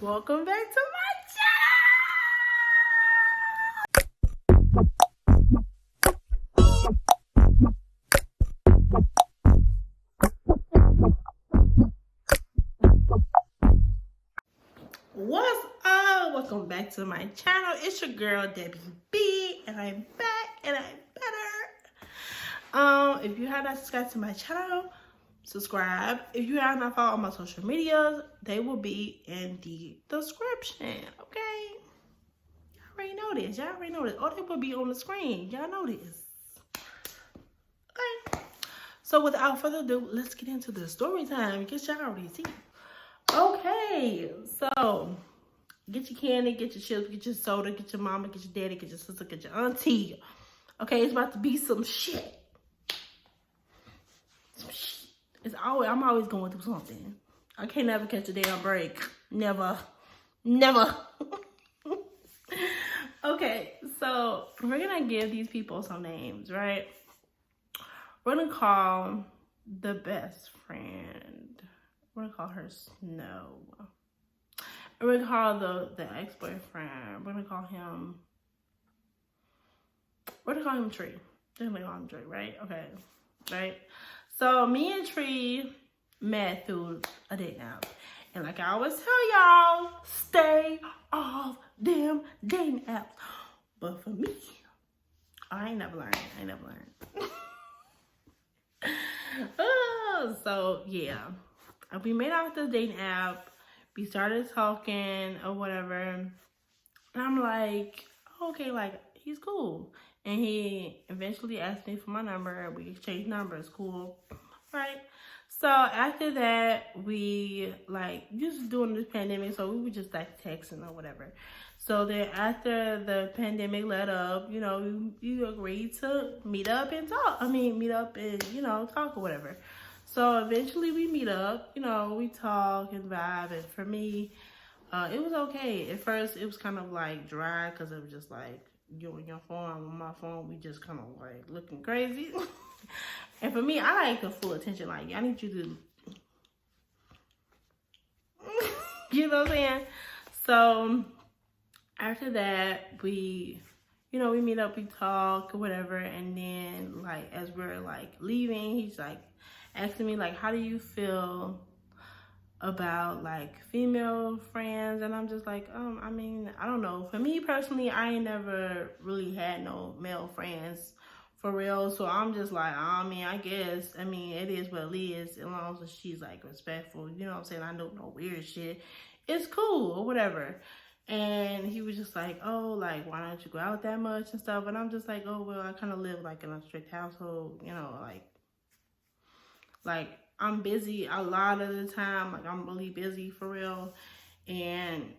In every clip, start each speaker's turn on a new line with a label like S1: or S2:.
S1: Welcome back to my channel. What's up? Welcome back to my channel. It's your girl Debbie B, and I'm back and I'm better. If you have not subscribed to my channel, subscribe. If you have not followed my social medias, they will be in the description. Okay, y'all already know this. Or they will be on the screen. Y'all know this. Okay, so without further ado, let's get into the story time because y'all already see. Okay, so get your candy, get your chips, get your soda, get your mama, get your daddy, get your sister, get your auntie. Okay, it's about to be some shit. I'm always going through something. I can't never catch a damn break. Never. Okay, so we're gonna give these people some names, right? We're gonna call the best friend. We're gonna call her Snow. We're gonna call the ex-boyfriend. We're gonna call him Tree. We're gonna call him Tree, right? Okay, right. So me and Tree met through a dating app. And like I always tell y'all, stay off them dating apps. But for me, I ain't never learned. So yeah, we made out the dating app. We started talking or whatever. And I'm like, okay, like he's cool. And he eventually asked me for my number. We exchanged numbers. Cool. Right? So after that, we like just during this pandemic, so we were just like texting or whatever. So then after the pandemic let up, you agreed to meet up and talk. Meet up and, talk or whatever. So eventually we meet up, we talk and vibe. And for me, it was okay. At first, it was kind of like dry because it was just like, you on your phone, I'm on my phone, we just kind of like looking crazy. And for me, I like the full attention. Like, I need you to, you know what I'm saying? So after that, we meet up, we talk or whatever. And then like, as we're like leaving, he's like asking me like, how do you feel about like female friends? And I'm just like, I don't know. For me personally, I ain't never really had no male friends for real. So I'm just like, I guess, it is what it is, as long as she's like respectful, you know what I'm saying? I know no weird shit. It's cool or whatever. And he was just like, oh, like, why don't you go out that much and stuff? And I'm just like, oh, well, I kind of live like in a strict household, like I'm busy a lot of the time. Like I'm really busy for real. And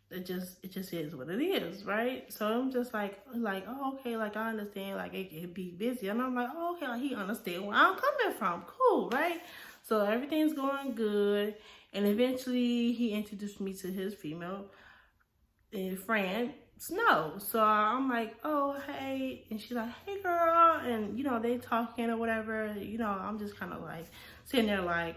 S1: it just is what it is, right? So I'm just like, oh, okay, like I understand, like it can be busy. And I'm like, oh, okay, like he understand where I'm coming from. Cool, right? So everything's going good. And eventually he introduced me to his female friend, Snow. So I'm like, oh, hey. And she's like, hey, girl. And, they talking or whatever. I'm just kind of like sitting there like,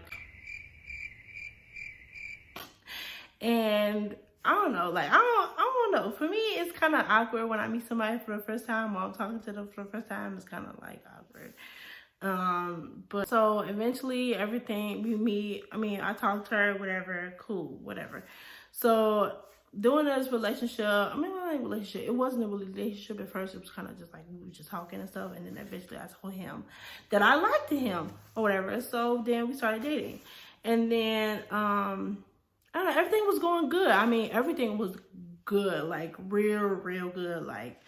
S1: and I don't know, like, I don't know. For me, it's kind of awkward when I meet somebody for the first time or I'm talking to them for the first time. It's kind of like awkward. But so eventually everything we meet, I talked to her, whatever, cool, whatever. So doing this relationship, it wasn't a relationship at first. It was kind of just like we were just talking and stuff. And then eventually I told him that I liked him or whatever. So then we started dating. And then, I don't know, everything was going good. Everything was good, like real good. Like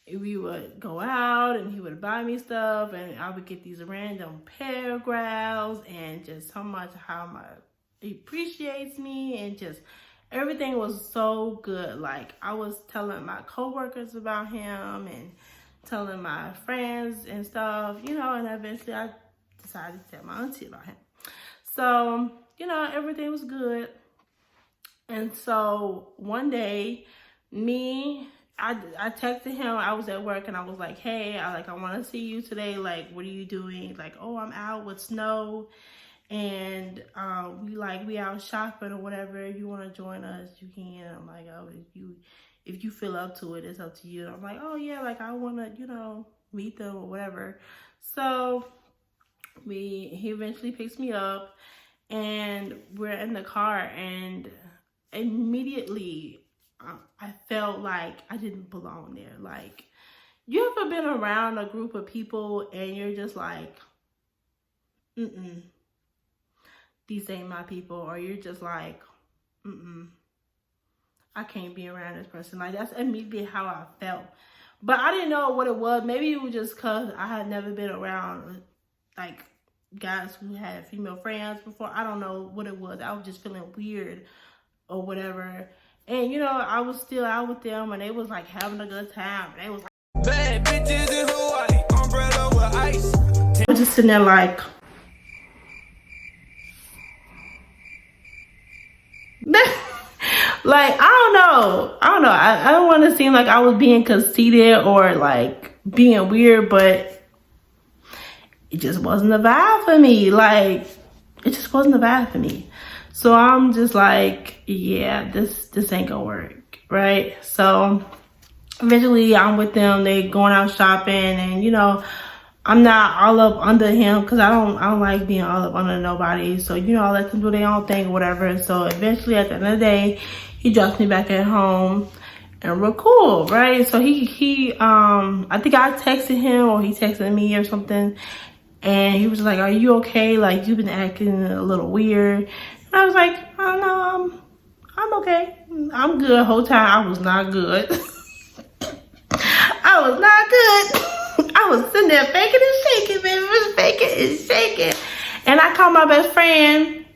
S1: we would go out and he would buy me stuff and I would get these random paragraphs and just how much he appreciates me, and just everything was so good. Like I was telling my coworkers about him and telling my friends and stuff, and eventually I decided to tell my auntie about him. So, everything was good. And so one day, I texted him. I was at work and I was like, hey, I want to see you today. Like, what are you doing? Like, oh, I'm out with Snow. And we out shopping or whatever. If you want to join us, you can. I'm like, oh, if you feel up to it, it's up to you. And I'm like, oh yeah, like I want to, meet them or whatever. So he eventually picks me up, and we're in the car, and immediately I felt like I didn't belong there. Like, you ever been around a group of people and you're just like, these ain't my people, or you're just like, I can't be around this person. Like, that's immediately how I felt. But I didn't know what it was. Maybe it was just because I had never been around, like, guys who had female friends before. I don't know what it was. I was just feeling weird or whatever. And, I was still out with them, and they was, like, having a good time. And they was like, bad bitches in Hawaii, umbrella with ice. I was just sitting there like, like, I don't know. I don't want to seem like I was being conceited or like being weird, but it just wasn't a vibe for me. Like, it just wasn't a vibe for me. So I'm just like, yeah, this ain't gonna work, right? So eventually I'm with them. They going out shopping, and I'm not all up under him because I don't like being all up under nobody. So I let them do their own thing or whatever. So eventually at the end of the day, he drops me back at home, and we're cool, right? So he I think I texted him or he texted me or something, and he was like, "Are you okay? Like, you've been acting a little weird." And I was like, "Oh no, I'm okay. I'm good." The whole time I was not good. I was not good. I was sitting there faking and shaking, baby. I was faking and shaking. And I called my best friend,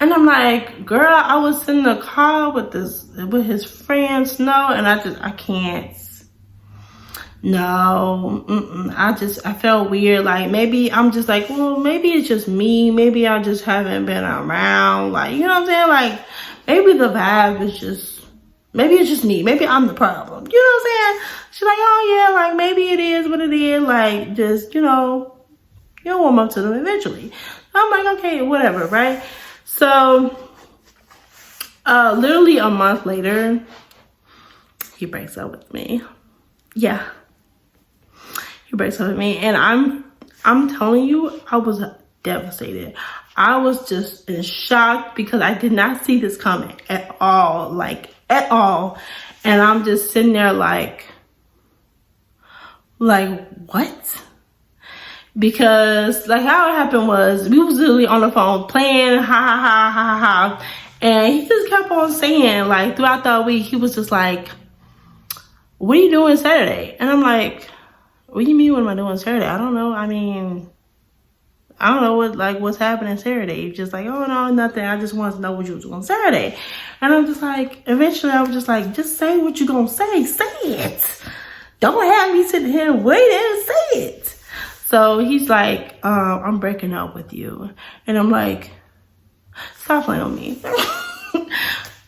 S1: and I'm like, girl, I was in the car with his friend Snow, and I can't. No, I felt weird. Like, maybe I'm just like, well, maybe it's just me. Maybe I just haven't been around. Like, you know what I'm saying? Like, maybe the vibe is just, maybe it's just me. Maybe I'm the problem. You know what I'm saying? She's like, oh yeah, like maybe it is what it is. Like, just, you'll warm up to them eventually. I'm like, okay, whatever, right? So, literally a month later, he breaks up with me. Yeah. He breaks up with me, and I'm telling you, I was devastated. I was just in shock because I did not see this coming at all, like at all. And I'm just sitting there like what? Because like how it happened was we was literally on the phone playing, ha. And he just kept on saying, like, throughout the week, he was just like, what are you doing Saturday? And I'm like, what do you mean, what am I doing Saturday? I don't know. I mean, I don't know what's happening Saturday. Just like, oh no, nothing. I just wanted to know what you was doing Saturday. And I'm just like, eventually I was just like, just say what you gonna say. Say it. Don't have me sitting here and wait and say it. So he's like, I'm breaking up with you. And I'm like, stop playing on me.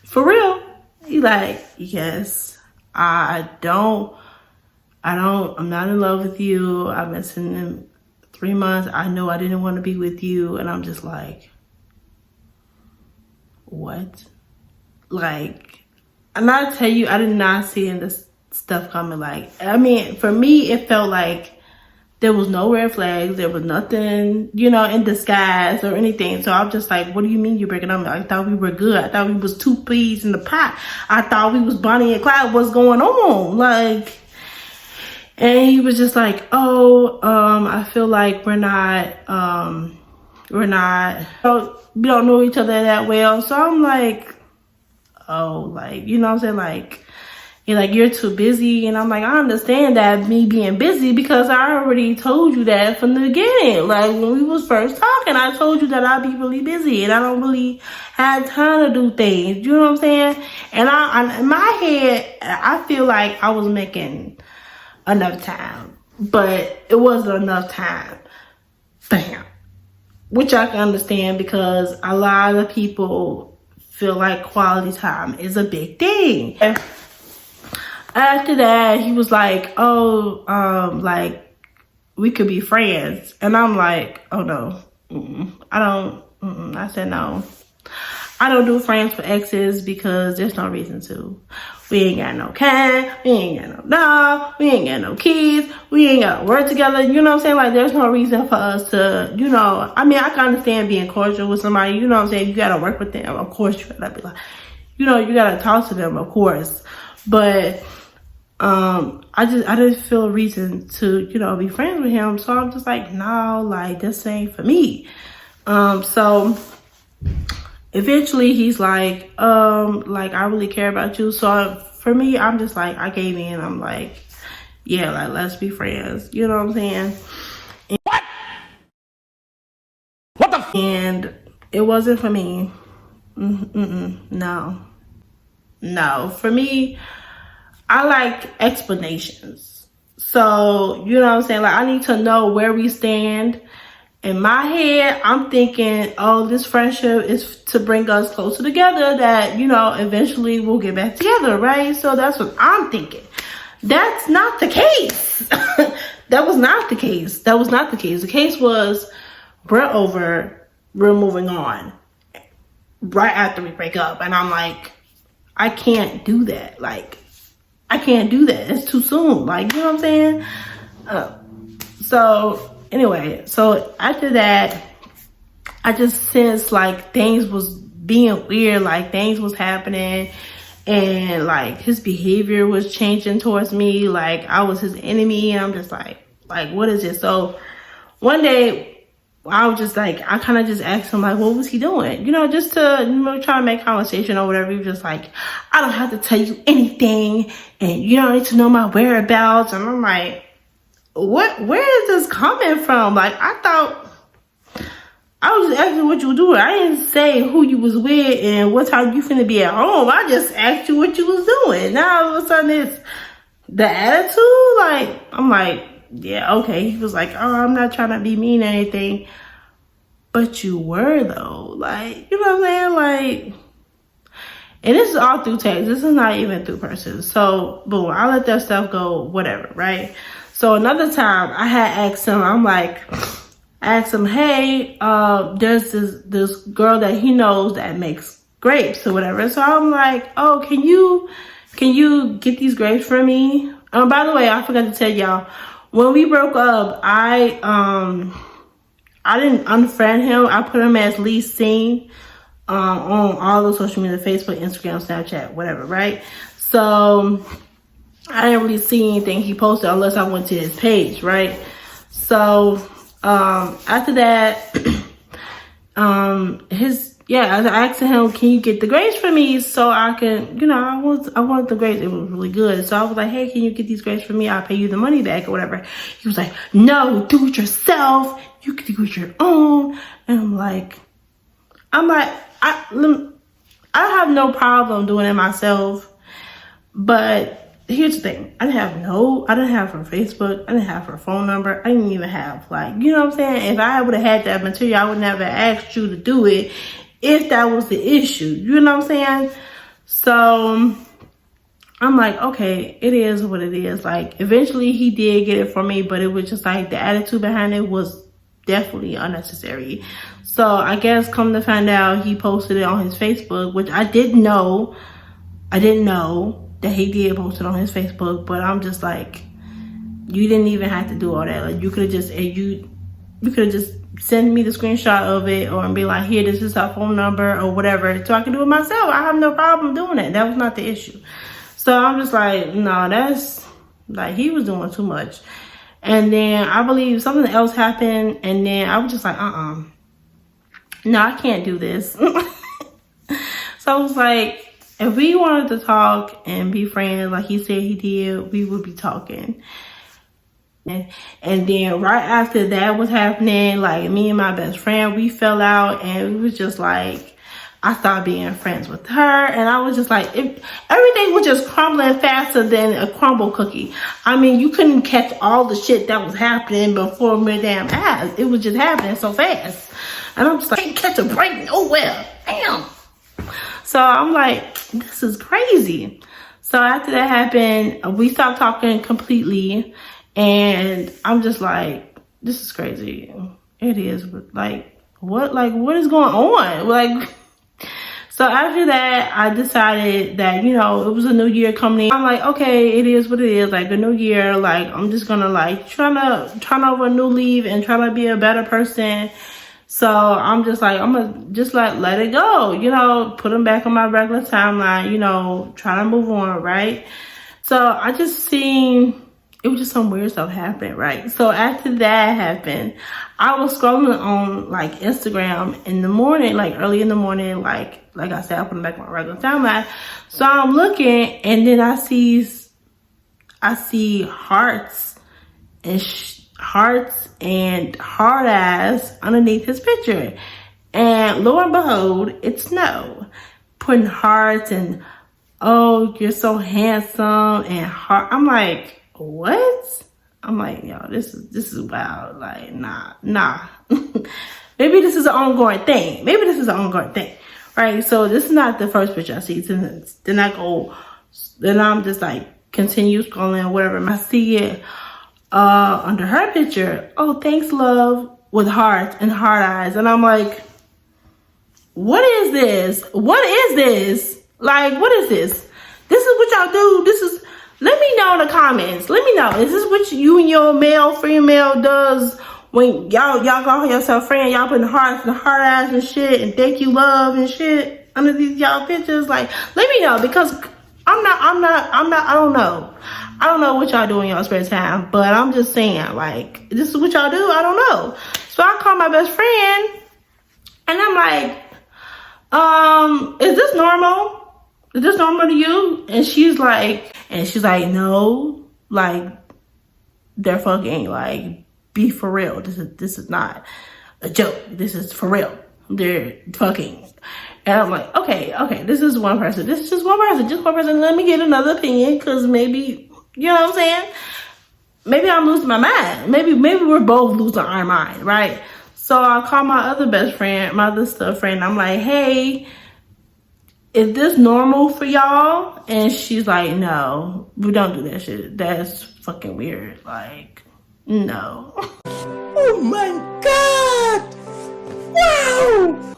S1: For real. He's like, yes, I'm not in love with you. I've been seeing him 3 months. I know I didn't want to be with you. And I'm just like, what? Like, and I tell you, I did not see this stuff coming. Like, I mean, for me, it felt like there was no red flags. There was nothing, in disguise or anything. So I'm just like, what do you mean you're breaking up? I thought we were good. I thought we was 2 peas in the pot. I thought we was Bonnie and Clyde. What's going on? Like, and he was just like, oh, I feel like we don't know each other that well. So I'm like, oh, like, you know what I'm saying? Like, you're too busy. And I'm like, I understand that, me being busy, because I already told you that from the beginning. Like, when we was first talking, I told you that I'd be really busy and I don't really have time to do things. You know what I'm saying? And in my head, I feel like I was making enough time, but it wasn't enough time for him, which I can understand, because a lot of people feel like quality time is a big thing. And after that, he was like, oh, like, we could be friends. And I'm like, oh no, I said no. I don't do friends for exes because there's no reason to. We ain't got no cat, we ain't got no dog, we ain't got no kids, we ain't got to work together. You know what I'm saying? Like, there's no reason for us to, you know, I mean, I can understand being cordial with somebody, you know what I'm saying? You got to work with them. Of course, you got to be like, you know, you got to talk to them, of course. But, I didn't feel a reason to, you know, be friends with him. So I'm just like, no, like, this ain't for me. So eventually he's like, I really care about you. So for me, I'm just like, I gave in. I'm like, yeah, like, let's be friends. You know what I'm saying? What the? And it wasn't for me. No. No. For me, I like explanations. So, you know what I'm saying? Like, I need to know where we stand. In my head, I'm thinking, oh, this friendship is to bring us closer together, that, you know, eventually we'll get back together, right? So that's what I'm thinking. That's not the case. That was not the case. That was not the case. The case was, we're over, we're moving on right after we break up. And I'm like, I can't do that. Like, I can't do that. It's too soon. Like, you know what I'm saying? So anyway, so after that, I just sensed like things was being weird, like things was happening, and like his behavior was changing towards me, like I was his enemy. And I'm just like what is it? So one day I was just like, I kind of just asked him, like, what was he doing? You know, just to, you know, try to make conversation or whatever. He was just like, I don't have to tell you anything, and you don't need to know my whereabouts. And I'm like, where is this coming from? Like, I thought I was just asking what you were doing. I didn't say who you was with and what time you finna be at home. I just asked you what you was doing. Now all of a sudden it's the attitude. Like, I'm like, yeah, okay. He was like, oh, I'm not trying to be mean or anything. But you were, though. Like, you know what I'm saying? Like, and this is all through text. This is not even through person. So, boom, I let that stuff go, whatever, right? So another time I had asked him, I asked him, hey, there's this girl that he knows that makes grapes or whatever. So I'm like, oh, can you get these grapes for me? By the way, I forgot to tell y'all, when we broke up, I didn't unfriend him. I put him as least seen on all the social media, Facebook, Instagram, Snapchat, whatever, right? So I didn't really see anything he posted unless I went to his page, right? So after that, I was asking him, can you get the grapes for me so I can, you know, I want the grapes. It was really good. So I was like, hey, can you get these grapes for me? I'll pay you the money back or whatever. He was like, no, do it yourself. You can do it your own. And I'm like, I have no problem doing it myself. But here's the thing. I didn't have her Facebook. I didn't have her phone number. I didn't even have, like, you know what I'm saying? If I would have had that material, I would never asked you to do it if that was the issue. You know what I'm saying? So I'm like, okay, it is what it is. Like, eventually he did get it for me, but it was just like the attitude behind it was definitely unnecessary. So I guess come to find out, he posted it on his Facebook, which I didn't know. I didn't know that he did post it on his Facebook, but I'm just like, you didn't even have to do all that. Like, you could have just, you could have just sent me the screenshot of it or be like, here, this is our phone number or whatever, so I can do it myself. I have no problem doing it. That was not the issue. So I'm just like, no, that's like, he was doing too much. And then I believe something else happened, and then I was just like, no, I can't do this. So I was like, if we wanted to talk and be friends like he said he did, we would be talking. And then right after that was happening, like, me and my best friend, we fell out, and we was just like, I started being friends with her, and I was just like, everything was just crumbling faster than a crumble cookie. I mean, you couldn't catch all the shit that was happening before my damn eyes. It was just happening so fast. And I'm just like, I can't catch a break nowhere. Damn. So I'm like, this is crazy. So after that happened, we stopped talking completely. And I'm just like, this is crazy. It is. Like, what is going on? Like, so after that, I decided that, you know, it was a new year coming in. I'm like, okay, it is what it is. Like, a new year, like, I'm just gonna, like, try to turn over a new leaf and try to be a better person. So I'm just like, I'm gonna just like let it go, you know, put them back on my regular timeline, you know, try to move on, right? So I just seen, it was just some weird stuff happening, right? So after that happened, I was scrolling on like Instagram in the morning, like early in the morning, like I said, I put them back on my regular timeline. So I'm looking, and then I see hearts and hearts and hard eyes underneath his picture, and lo and behold, it's Snow putting hearts and, oh, you're so handsome, and heart. I'm like, what? I'm like, yo, this is wild. Like, nah. Maybe this is an ongoing thing. Right? So this is not the first picture I see. Then I'm just like continue scrolling or whatever. And I see it under her picture. Oh, thanks, love, with hearts and heart eyes. And I'm like, what is this? Like, what is this? This is what y'all do? Let me know in the comments. Let me know. Is this what you and your male, female does when y'all call yourself friend? Y'all putting hearts and heart eyes and shit and thank you, love, and shit under these y'all pictures? Like, let me know, because I don't know. I don't know what y'all do in y'all spare time, but I'm just saying, like, this is what y'all do? I don't know. So I called my best friend, and I'm like, is this normal? Is this normal to you? And she's like, no, like, they're fucking, like, be for real. This is not a joke. This is for real. They're fucking. And I'm like, okay, this is one person. This is just one person. Let me get another opinion, because maybe, you know what I'm saying? Maybe I'm losing my mind. Maybe we're both losing our mind, right? So I called my other best friend, my other stuff friend. I'm like, hey, is this normal for y'all? And she's like, no, we don't do that shit. That's fucking weird. Like, no. Oh my God. Wow.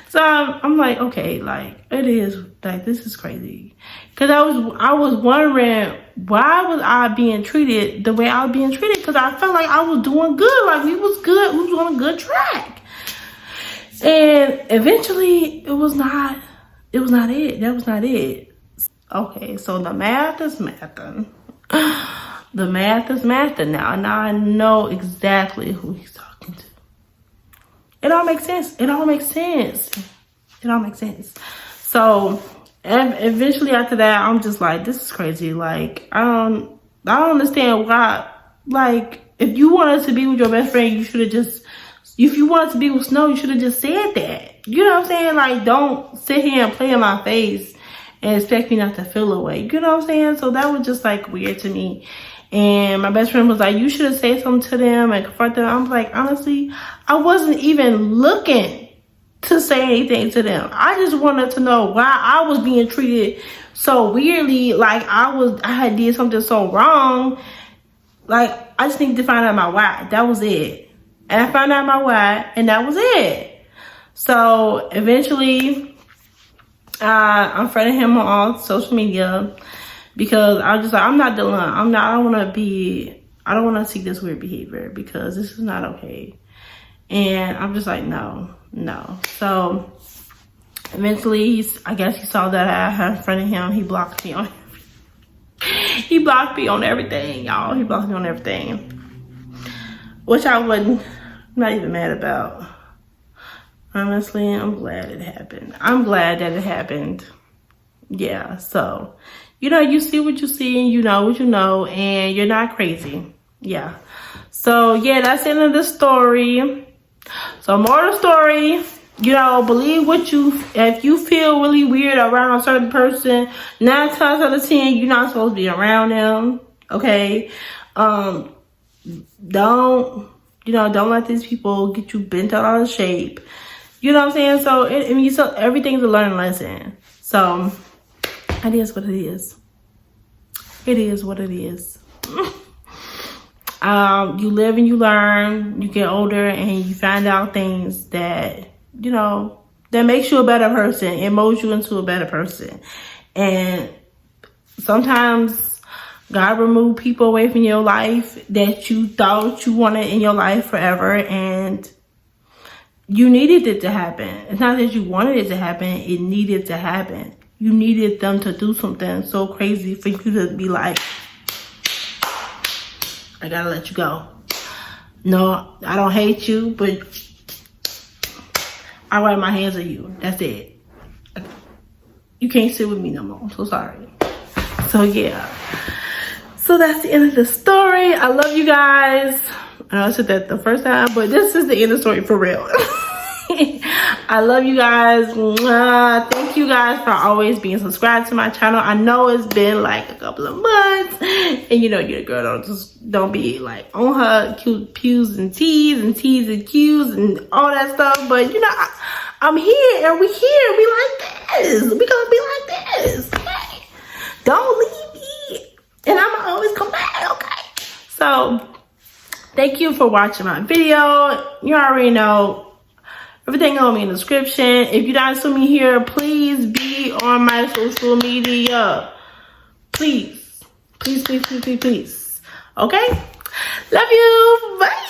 S1: So I'm like, okay, like, it is, like, this is crazy. Because I was wondering, why was I being treated the way I was being treated? Because I felt like I was doing good. Like, we was good. We was on a good track. And eventually, it was not it. That was not it. Okay, so the math is mathing. The math is mathing now. Now I know exactly who he's talking to. It all makes sense. So eventually after that, I'm just like, this is crazy. Like, I don't understand why. Like, if you wanted to be with your best friend, you should have just, if you wanted to be with Snow, you should have just said that. You know what I'm saying? Like, don't sit here and play in my face and expect me not to feel away. You know what I'm saying? So that was just like weird to me. And my best friend was like, you should have said something to them and confront them. I was like, honestly, I wasn't even looking to say anything to them. I just wanted to know why I was being treated so weirdly. Like, I had did something so wrong. Like, I just need to find out my why. That was it. And I found out my why, and that was it. So eventually, I'm friending him on all social media, because I was just like, I'm not dealing. I don't want to see this weird behavior, because this is not okay. And I'm just like, no. So eventually, I guess he saw that I had in front of him. He blocked me on everything, y'all. He blocked me on everything, which I wasn't, not even mad about. Honestly, I'm glad it happened. I'm glad that it happened. Yeah, so, you know, you see what you see, and you know what you know, and you're not crazy. Yeah. So, yeah, that's the end of the story. So, more of the story, you know, believe if you feel really weird around a certain person, 9 times out of 10, you're not supposed to be around them, okay? Don't let these people get you bent out of shape. You know what I'm saying? So, so everything's a learning lesson. So, it is what it is. It is what it is. You live and you learn, you get older, and you find out things that, you know, that makes you a better person. It molds you into a better person. And sometimes God remove people away from your life that you thought you wanted in your life forever, and you needed it to happen. It's not that you wanted it to happen, it needed to happen. You needed them to do something so crazy for you to be like, I gotta let you go. No, I don't hate you, but I wipe my hands on you. That's it. You can't sit with me no more. I'm so sorry. So yeah. So that's the end of the story. I love you guys. I know I said that the first time, but this is the end of the story for real. I love you guys. Thank you guys for always being subscribed to my channel. I know it's been like a couple of months, and you know your girl don't be like on her cute P's and T's and T's and Q's and all that stuff. But you know, I'm here and we here. We like this. We gonna be like this. Okay? Don't leave me, and I'ma always come back. Okay? So thank you for watching my video. You already know. Everything will be in the description. If you guys see me here, please be on my social media. Please. Please, please, please, please, please. Okay? Love you. Bye.